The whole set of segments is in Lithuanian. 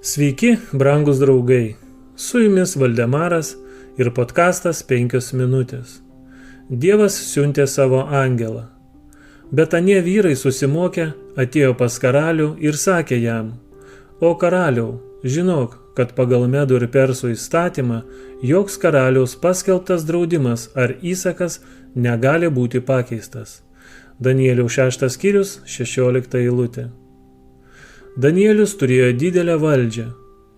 Sveiki, brangus draugai. Su jumis Valdemaras ir podkastas 5 minutės. Dievas siuntė savo angelą. Bet anie vyrai susimokę atėjo pas karalių ir sakė jam: O karaliau, žinok, kad pagal Medų ir Persų įstatymą joks karaliaus paskelbtas draudimas ar įsakas negali būti pakeistas. Danieliaus 6 skyrius 16 eilutė. Danielius turėjo didelę valdžią.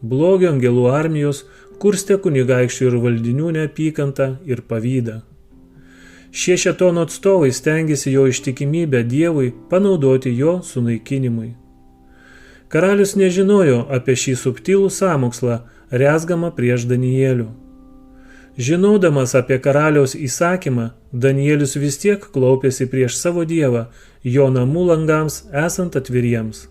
Blogio angelų armijos kurstė kunigaikščių ir valdinių neapykantą ir pavydą. Šie šėtono atstovai stengiasi jo ištikimybę Dievui panaudoti jo sunaikinimui. Karalius nežinojo apie šį subtilų sąmokslą rezgamą prieš Danielių. Žinodamas apie karaliaus įsakymą, Danielius vis tiek klaupėsi prieš savo Dievą, jo namų langams esant atviriems.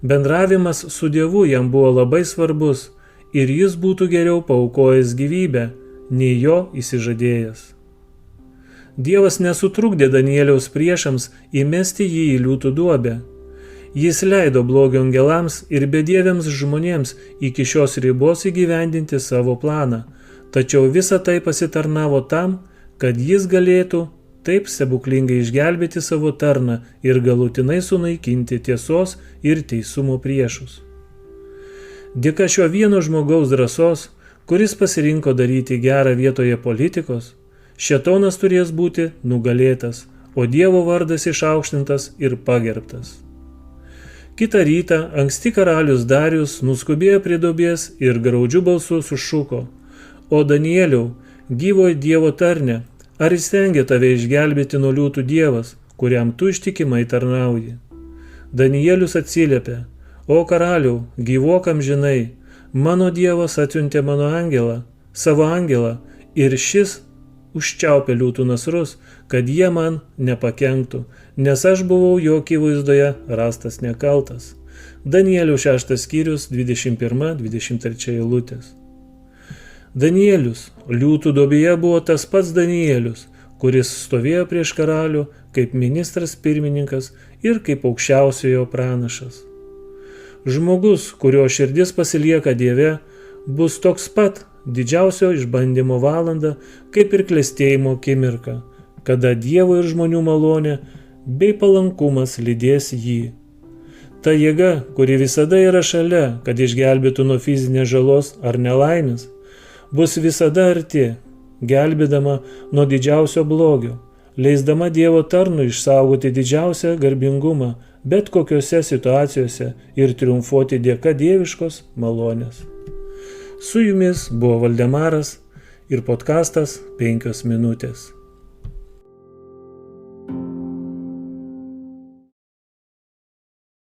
Bendravimas su Dievu jam buvo labai svarbus ir jis būtų geriau paaukojęs gyvybę, nei jo įsižadėjęs. Dievas nesutrukdė Danieliaus priešams įmesti jį į liūtų duobę. Jis leido blogio angelams ir bedieviams žmonėms iki šios ribos įgyvendinti savo planą, tačiau visa tai pasitarnavo tam, kad jis galėtų taip stebuklingai išgelbėti savo tarną ir galutinai sunaikinti tiesos ir teisumo priešus. Dėka šio vieno žmogaus drąsos, kuris pasirinko daryti gerą vietoje politikos, šėtonas turės būti nugalėtas, o Dievo vardas išaukštintas ir pagerbtas. Kitą rytą anksti karalius Darijus nuskubėjo prie duobės ir graudžiu balsu sušuko: O Danieliau, gyvojo Dievo tarne, ar įstengia tave išgelbėti nuo liūtų Dievas, kuriam tu ištikimai tarnauji? Danielius atsiliepė: O karaliau, gyvuok amžinai, mano Dievas atsiuntė mano angelą, savo angelą, ir šis užčiaupė liūtų nasrus, kad jie man nepakenktų, nes aš buvau jo akivaizdoje rastas nekaltas. Danieliaus 6 skyrius 21-23 eilutės. Danielius liūtų duobėje buvo tas pats Danielius, kuris stovėjo prieš karalių kaip ministras pirmininkas ir kaip aukščiausiojo pranašas. Žmogus, kurio širdis pasilieka Dieve, bus toks pat didžiausio išbandymo valanda, kaip ir klestėjimo akimirka, kada Dievo ir žmonių malonė bei palankumas lydės jį. Ta jėga, kuri visada yra šalia, kad išgelbėtų nuo fizinės žalos ar nelaimės, bus visada arti, gelbėdama nuo didžiausio blogio, leisdama Dievo tarnui išsaugoti didžiausią garbingumą bet kokiose situacijose ir triumfuoti dėka dieviškos malonės. Su jumis buvo Valdemaras ir podkastas 5 minutės.